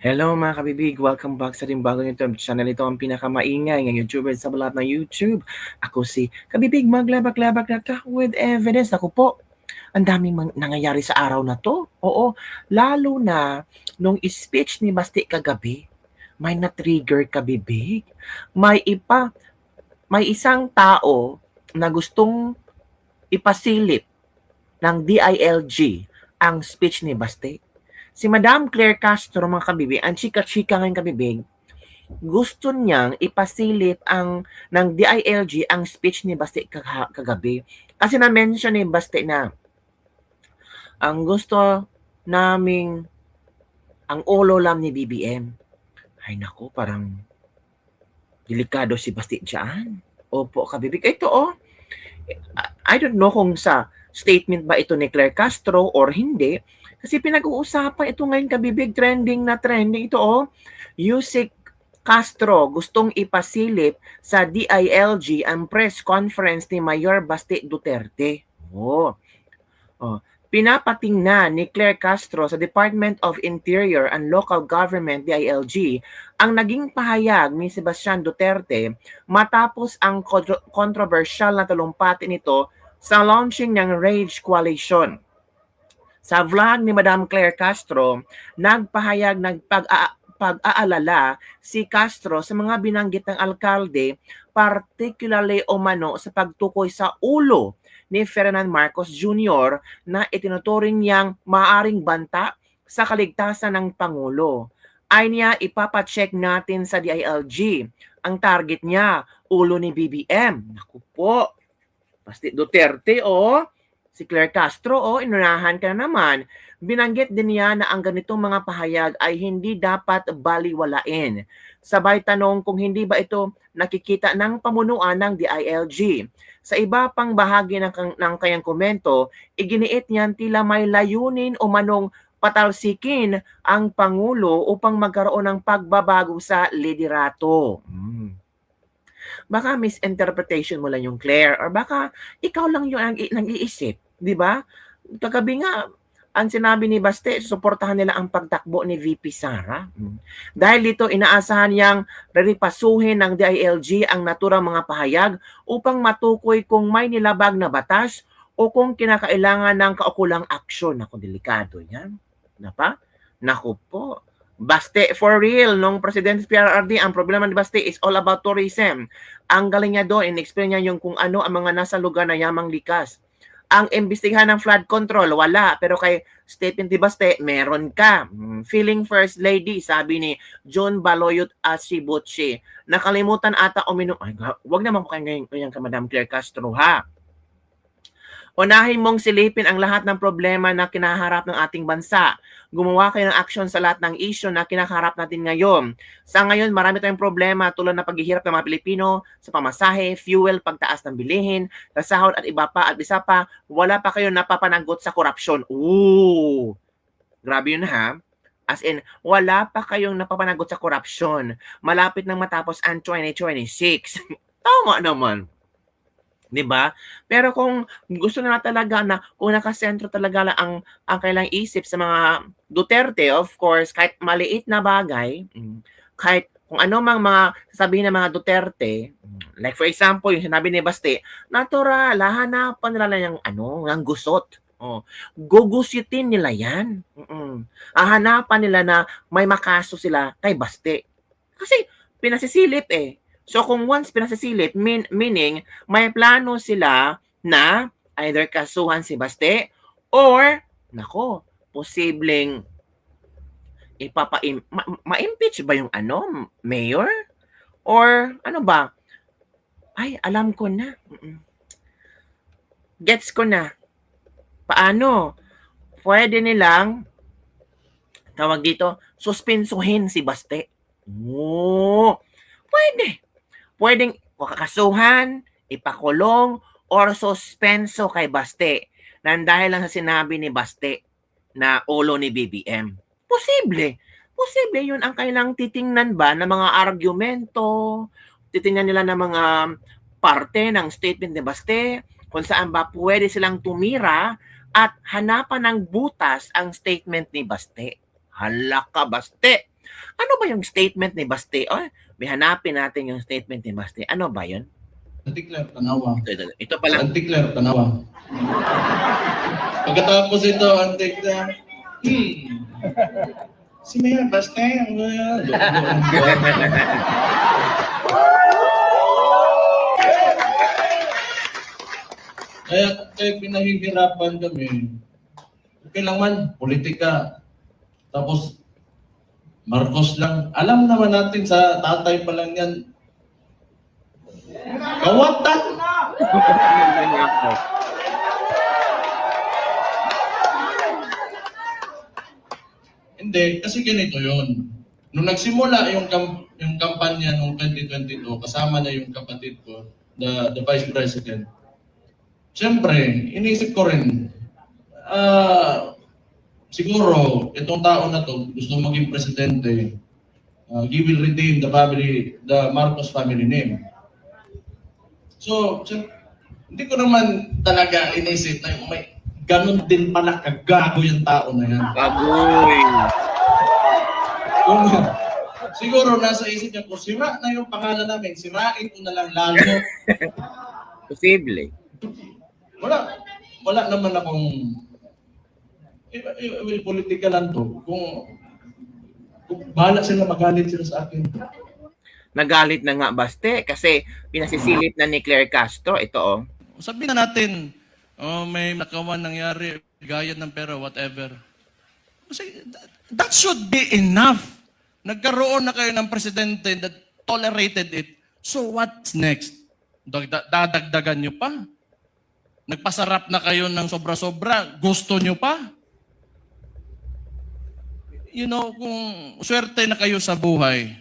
Hello mga kabibig! Welcome back sa ating bagong YouTube channel. Ito ang pinakamaingay ng YouTuber sa balat ng YouTube. Ako si Kabibig, maglabak-labak na ka with evidence. Ako po, ang daming nangyayari sa araw na to. Oo, lalo na nung speech ni Basti kagabi, may na-trigger kabibig. May isang tao na gustong ipasilip ng DILG ang speech ni Basti. Si Madam Claire Castro, mga kabibig, ang chika-chika ngayong kabibig, gusto niyang ipasilip ng DILG ang speech ni Basti kagabi. Kasi na-mention ni Basti na ang gusto naming ang ulo lang ni BBM. Ay naku, parang delikado si Basti dyan. Opo, kabibig. Ito I don't know kung sa statement ba ito ni Claire Castro or hindi. Kasi pinag-uusapan ito ngayon kabibig, trending na trending. Ito Yusek Castro gustong ipasilip sa DILG ang press conference ni Mayor Basti Duterte. Pinapatingnan ni Claire Castro sa Department of Interior and Local Government DILG ang naging pahayag ni Sebastian Duterte matapos ang controversial na talumpati nito sa launching ng Rage Coalition. Sa vlog ni Madam Claire Castro, nagpahayag ng pag-aalala si Castro sa mga binanggit ng alkalde, particularly umano sa pagtukoy sa ulo ni Ferdinand Marcos Jr. na itinuturing niyang maaring banta sa kaligtasan ng Pangulo. Ay niya ipapacheck natin sa DILG. Ang target niya, ulo ni BBM. Naku po, Basti Duterte si Claire Castro inunahan ka na naman. Binanggit din niya na ang ganitong mga pahayag ay hindi dapat baliwalain. Sabay tanong kung hindi ba ito nakikita ng pamunuan ng DILG. Sa iba pang bahagi ng kanyang komento, iginiit niyan tila may layunin o manong patalsikin ang Pangulo upang magkaroon ng pagbabago sa liderato. Baka misinterpretation mo lang yung Claire or baka ikaw lang yung nag-iisip, di ba? Kagabi nga, ang sinabi ni Baste, suportahan nila ang pagtakbo ni VP Sara. Dahil dito, inaasahan niyang reripasuhin ng DILG ang naturang mga pahayag upang matukoy kung may nilabag na batas o kung kinakailangan ng kaukulang aksyon. Naku, delikado yan. Naku po. Baste for real, nung Presidente PRRD, ang problema ni Baste is all about tourism. Ang galing niya doon, in-explain niya yung kung ano ang mga nasa lugar na yamang likas. Ang imbestigahan ng flood control, wala. Pero kay statement ni Baste, meron ka. Feeling First Lady, sabi ni John Baloyot Asibuchi. Nakalimutan ata uminom. Ay, wag naman ko ngayon ka Madam Claire Castro, ha? Unahin mong silipin ang lahat ng problema na kinaharap ng ating bansa. Gumawa kayo ng aksyon sa lahat ng issue na kinaharap natin ngayon. Sa ngayon, marami tayong problema tulad ng paghihirap ng mga Pilipino sa pamasahe, fuel, pagtaas ng bilihin, sahod at iba pa. At isa pa, wala pa kayo napapanagot sa korupsyon. Ooh! Grabe yun ha. As in, wala pa kayong napapanagot sa korupsyon. Malapit nang matapos ang 2026. Tama naman. 'Di ba? Pero kung gusto na talaga na kung nakasentro talaga lang ang kailang isip sa mga Duterte, of course, kahit maliit na bagay, kahit kung ano mang mga sasabihin ng mga Duterte, like for example, yung sinabi ni Baste, natural, hahanapan nila lang ng gusot. Gugusitin nila yan. Hahanapan nila na may makaso sila kay Baste. Kasi pinasisilip So kung once pinasisilip, meaning may plano sila na either kasuhan si Baste or, posibleng ma-impeach ba yung mayor? Or ano ba? Ay, alam ko na. Gets ko na. Paano? Pwede nilang, tawag dito, suspensuhin si Baste. Pwede. Pwedeng kakasuhan, ipakulong, or suspenso kay Baste nang dahil lang sa sinabi ni Baste na ulo ni BBM. Posible. Posible yun ang kailang titingnan ba ng mga argumento, titingnan nila ng mga parte ng statement ni Baste, kung saan ba pwede silang tumira at hanapan ng butas ang statement ni Baste. Hala ka, Baste! Ano ba yung statement ni Baste? May hanapin natin yung statement ni Baste. Ano ba yun? Antikler, Tanawa. Ito pala. Antikler, Tanawa. Pagkatapos ito, Antikler, si Mayor Baste, kaya pinahihirapan kami. Okay lang man, politika. Tapos, Marcos lang. Alam naman natin sa tatay pa lang yan. Kawatan! Hindi, kasi ganito yun. Nung nagsimula yung kampanya noong 2022, kasama na yung kapatid ko, the Vice President. Siyempre, inisip ko rin, siguro, itong tao na to, gusto maging presidente, he will retain the Marcos family name. So, hindi ko naman talaga inisip na may ganun din pala kagago yung tao na yan. Bagoy. Siguro nasa isip niya, kung sira na yung pangalan namin, sirain ko na lang lalo. Posible. Wala naman akong politika lang to. Kung bahala sila, magalit sila sa akin. Nagalit na nga Baste kasi pinasisilip na ni Claire Castro. Ito Sabihin na natin, may nakawan nangyari, gayad ng pera, whatever. Kasi that should be enough. Nagkaroon na kayo ng presidente that tolerated it. So what's next? Dadagdagan nyo pa? Nagpasarap na kayo ng sobra-sobra, gusto nyo pa? You know, kung swerte na kayo sa buhay,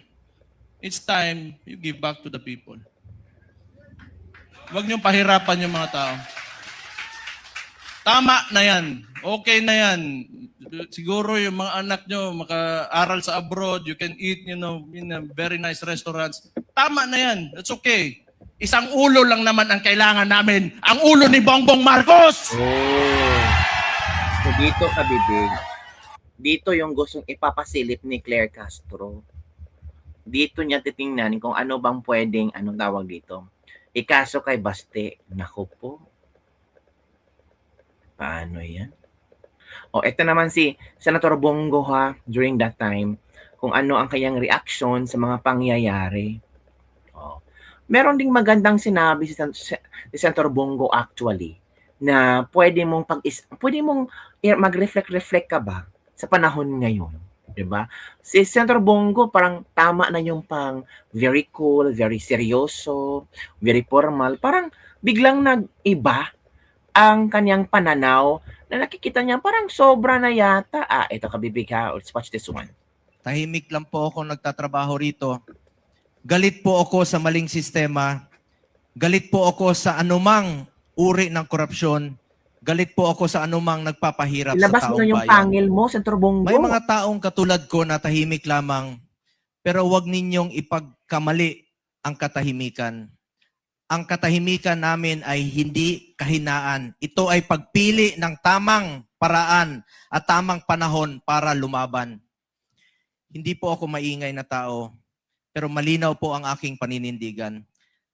it's time you give back to the people. Huwag niyong pahirapan yung mga tao. Tama na yan. Okay na yan. Siguro yung mga anak nyo maka-aral sa abroad, you can eat, in a very nice restaurants. Tama na yan. That's okay. Isang ulo lang naman ang kailangan namin. Ang ulo ni Bongbong Marcos! So dito kabibig, dito yung gustong ipapasilip ni Claire Castro. Dito niya titingnan kung ano bang pwedeng, anong tawag dito, ikaso kay Baste. Naku po. Paano yan? Ito naman si Senator Bongo during that time, kung ano ang kanyang reaction sa mga pangyayari. Meron ding magandang sinabi si Senator Bongo actually, na pwede mong mag-reflect ka ba sa panahon ngayon, 'di ba? Si Senator Bongo parang tama na yung pang very cool, very seryoso, very formal, parang biglang nag-iba ang kanyang pananaw na nakikita niya parang sobra na yata. Ito kabibig ha. Let's watch this one. Tahimik lang po ako nagtatrabaho rito. Galit po ako sa maling sistema. Galit po ako sa anumang uri ng korupsyon. Galit po ako sa anumang nagpapahirap Ilabas sa taong mo na yung bayan. pangil mo, Senator Bongo. May mga taong katulad ko na tahimik lamang, pero huwag ninyong ipagkamali ang katahimikan. Ang katahimikan namin ay hindi kahinaan. Ito ay pagpili ng tamang paraan at tamang panahon para lumaban. Hindi po ako maingay na tao, pero malinaw po ang aking paninindigan.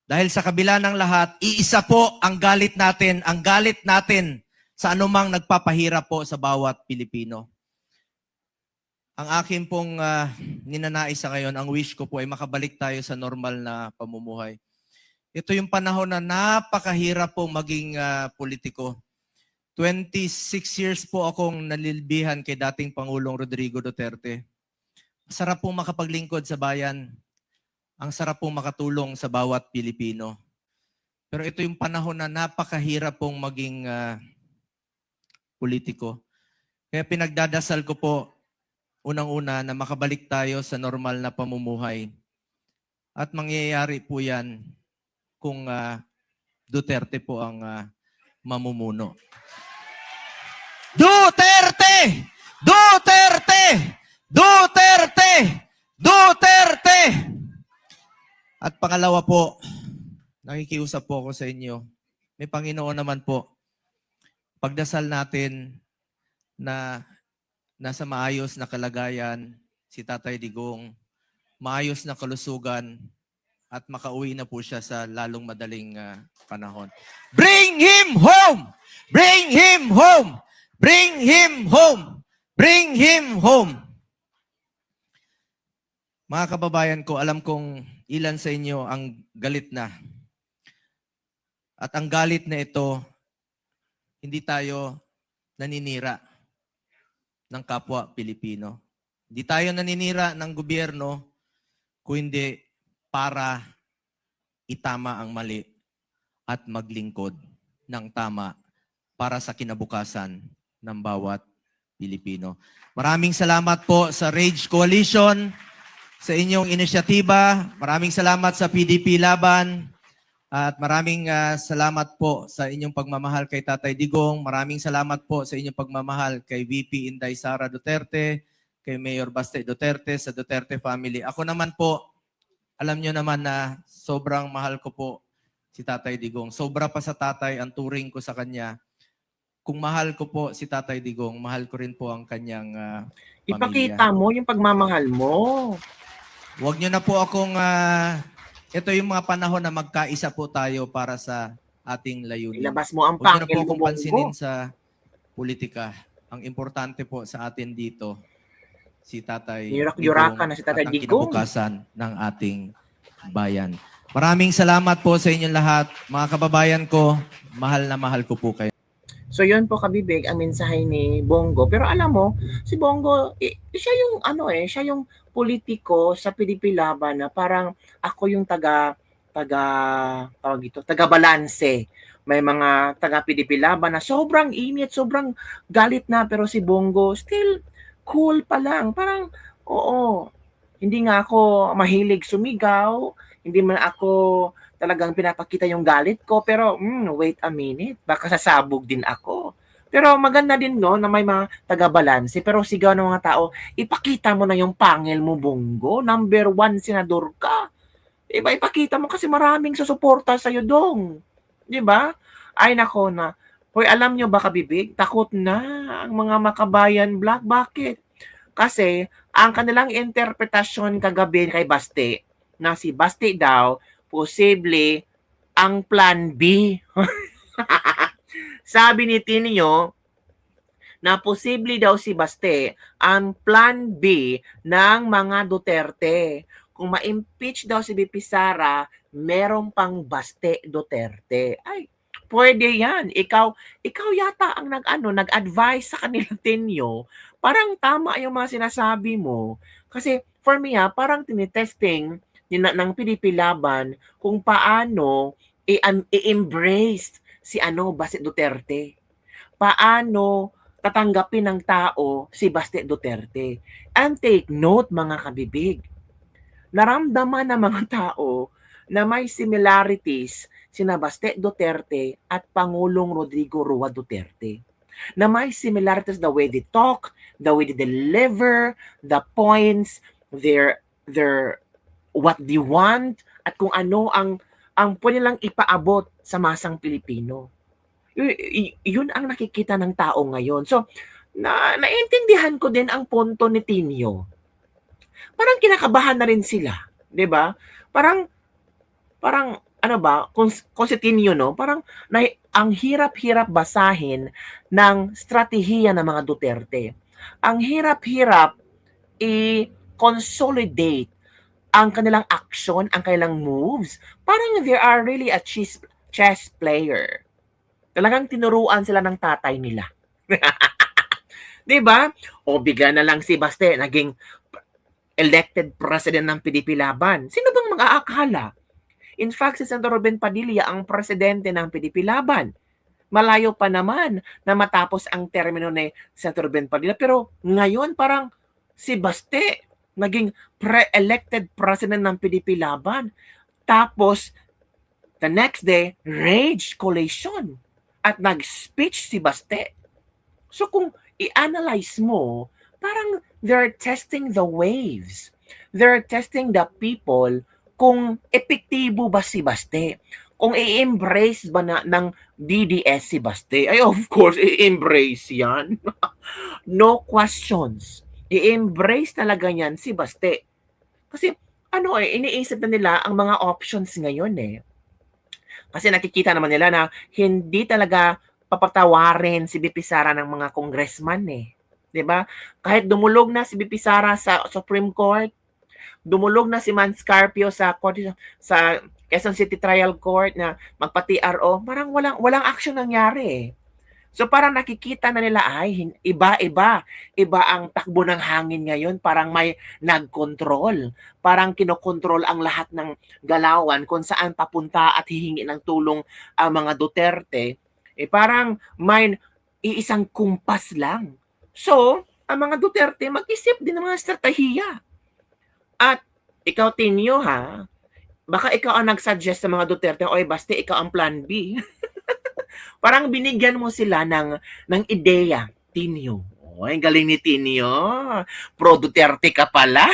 Dahil sa kabila ng lahat, iisa po ang galit natin sa anumang nagpapahirap po sa bawat Pilipino. Ang akin pong ninanais sa ngayon, ang wish ko po ay makabalik tayo sa normal na pamumuhay. Ito yung panahon na napakahirap pong maging politiko. 26 years po akong nalilbihan kay dating Pangulong Rodrigo Duterte. Sarap pong makapaglingkod sa bayan. Ang sarap pong makatulong sa bawat Pilipino. Pero ito yung panahon na napakahirap pong maging politiko. Kaya pinagdadasal ko po, unang-una, na makabalik tayo sa normal na pamumuhay. At mangyayari po yan kung Duterte po ang mamumuno. Duterte! Duterte! Duterte! Duterte! At pangalawa po, nakikiusap po ako sa inyo. May Panginoon naman po. Pagdasal natin na nasa maayos na kalagayan si Tatay Digong maayos na kalusugan at makauwi na po siya sa lalong madaling panahon. Bring him home! Bring him home! Bring him home! Bring him home! Mga kababayan ko, alam kong ilan sa inyo ang galit na. At ang galit na ito, hindi tayo naninira ng kapwa Pilipino. Hindi tayo naninira ng gobyerno kundi para itama ang mali at maglingkod ng tama para sa kinabukasan ng bawat Pilipino. Maraming salamat po sa Rage Coalition, sa inyong inisyatiba. Maraming salamat sa PDP Laban. At maraming salamat po sa inyong pagmamahal kay Tatay Digong. Maraming salamat po sa inyong pagmamahal kay VP Inday Sara Duterte, kay Mayor Baste Duterte, sa Duterte family. Ako naman po, alam nyo naman na sobrang mahal ko po si Tatay Digong. Sobra pa sa tatay ang turing ko sa kanya. Kung mahal ko po si Tatay Digong, mahal ko rin po ang kanyang pamilya. Ipakita mo yung pagmamahal mo. Huwag nyo na po akong... ito yung mga panahon na magkaisa po tayo para sa ating layunin. Ilabas mo ang Huwag nyo na po pangil akong mo, pansinin sa politika. Ang importante po sa atin dito, si Tatay Yurak-yurakan na si Tatay at ang Digong. kinabukasan ng ating bayan. Maraming salamat po sa inyong lahat. Mga kababayan ko, mahal na mahal ko po kayo. So yun po kabibig ang mensahe ni Bongo. Pero alam mo, si Bongo, siya yung siya yung politiko sa PDP Laban na parang ako yung taga-balanse. May mga taga PDP Laban na sobrang init, sobrang galit na, pero si Bongo still cool pa lang. Parang oo, hindi nga ako mahilig sumigaw, hindi man ako talagang pinapakita yung galit ko, pero wait a minute, baka sasabog din ako. Pero maganda din no na may mga taga-balanse, pero sigaw ng mga tao, ipakita mo na yung pangil mo, Bongo. Number 1 senador ka. Diba? Ipakita mo kasi maraming susuporta sa'yo dong. Diba? Ay nako na. Hoy, alam nyo ba kabibig? Takot na ang mga makabayan black. Bakit? Kasi ang kanilang interpretasyon kagabi kay Baste, na si Baste daw, posible ang plan B. Sabi ni Tinio na posible daw si Baste ang plan B ng mga Duterte. Kung ma-impeach daw si BP Sara, merong pang Baste Duterte. Ay, pwede yan. Ikaw yata ang nag-advise sa kanila, Tinio. Parang tama yung mga sinasabi mo. Kasi for me parang tinitesting ng PDP Laban kung paano i-embrace si Baste Duterte. Paano tatanggapin ng tao si Baste Duterte. And take note mga kabibig, naramdaman ng mga tao na may similarities sina Baste Duterte at Pangulong Rodrigo Roa Duterte. Na may similarities the way they talk, the way they deliver, the points, their what they want, at kung ano ang pwede lang ipaabot sa masang Pilipino. Yun ang nakikita ng tao ngayon. So, naintindihan ko din ang punto ni Tinio. Parang kinakabahan na rin sila, 'di ba? Parang kung si Tinio, no? Parang ang hirap-hirap basahin ng strategiya ng mga Duterte. Ang hirap-hirap i-consolidate ang kanilang action, ang kanilang moves. Parang they are really a chess player. Talagang tinuruan sila ng tatay nila. 'Di ba? O bigla na lang si Baste naging elected president ng PDP Laban. Sino bang mag-aakala? In fact, si Senator Ruben Padilla ang presidente ng PDP Laban. Malayo pa naman na matapos ang termino ni Senator Ruben Padilla. Pero ngayon parang si Baste naging pre-elected president ng PDP Laban. Tapos, the next day, Rage Coalition. At nag-speech si Baste. So kung i-analyze mo, parang they're testing the waves. They're testing the people kung epektibo ba si Baste. Kung i-embrace ba ng DDS si Baste. Ay, of course, i-embrace yan. No questions. I-embrace talaga niyan si Baste. Kasi ano iniisip na nila ang mga options ngayon Kasi nakikita naman nila na hindi talaga papatawarin si BP Sara ng mga congressman 'Di ba? Kahit dumulog na si BP Sara sa Supreme Court, dumulog na si Man Scarpio sa Quezon City Trial Court na magpa-TRO, parang walang walang action nangyari So parang nakikita na nila ay iba ang takbo ng hangin ngayon, parang may nagkontrol. Parang kinokontrol ang lahat ng galawan kung saan papunta at hihingi ng tulong ang mga Duterte. Parang may iisang kumpas lang. So, ang mga Duterte mag-isip din ng mga estratehiya. At ikaw Tinyo baka ikaw ang nag-suggest sa mga Duterte, oy basta ikaw ang plan B. Parang binigyan mo sila ng ideya, Tinyo. Oh, ang galing ni Tinyo. Pro Duterte ka pala.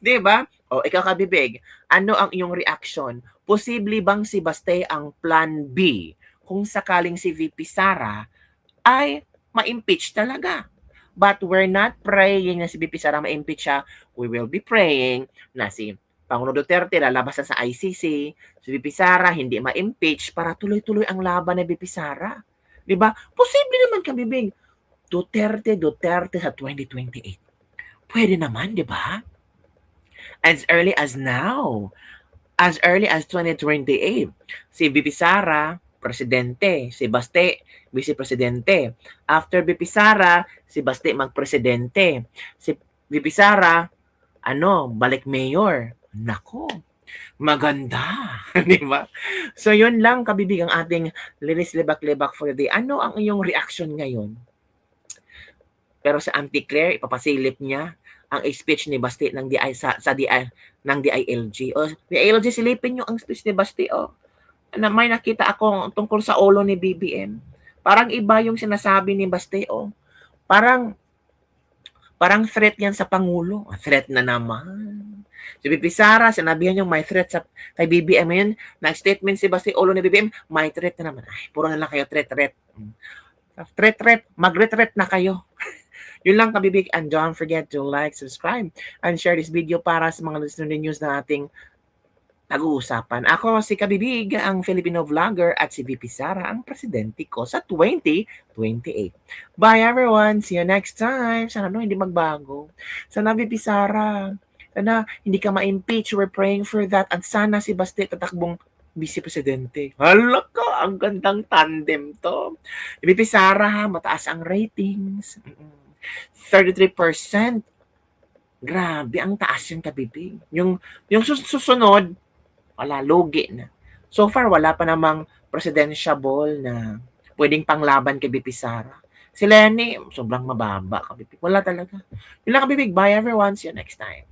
'Di ba? O ikaw Kabibig, ano ang iyong reaction? Posible bang si Baste ang plan B kung sakaling si VP Sara ay ma-impeach talaga? But we're not praying na si VP Sara ma-impeach siya. We will be praying na si Pangulo Duterte lalabas na sa ICC, si VP Sara hindi ma-impeach para tuloy-tuloy ang laban ni VP Sara. 'Di ba? Posible naman Kabibig. Duterte sa 2028. Pwede naman, 'di ba? As early as now. As early as 2028. Si VP Sara, presidente. Si Baste, vice-presidente. After VP Sara, si Baste magpresidente. Si VP Sara, balik mayor. Nako, maganda, 'di ba? So 'yun lang Kabibig ang ating linis libak-libak for the day. Ano ang iyong reaction ngayon? Pero sa Auntie Claire, ipapasilip niya ang speech ni Baste ng DI sa DI ng DILG. O DILG silipin niyo ang speech ni Baste Na may nakita ako tungkol sa ulo ni BBM. Parang iba yung sinasabi ni Baste Parang threat yan sa Pangulo. Threat na naman. Si BP Sara, sinabihan yung may threat kay BBM ngayon. Nag-statement si Baste ulo ni BBM, may threat na naman. Ay, puro na lang kayo threat. Threat, mag-retreat na kayo. Yun lang Kabibig, and don't forget to like, subscribe, and share this video para sa mga listener news na ating pag-uusapan. Ako si Kabibig, ang Filipino vlogger, at si VP Sara, ang presidente ko sa 2028. Bye everyone! See you next time! Sana hindi magbago. Sana VP Sara, sana hindi ka ma-impeach. We're praying for that. At sana si Baste tatakbong vice-presidente. Hala ka, ang gandang tandem to. VP Sara mataas ang ratings. 33%. Grabe, ang taas yung Kabibig. Yung susunod, wala, lugi na. So far, wala pa namang presidential na pwedeng panglaban kay BP Sara. Si Lenny, sobrang mababa Kabibig. Wala talaga. Yun lang Kabibig. Bye everyone. See you next time.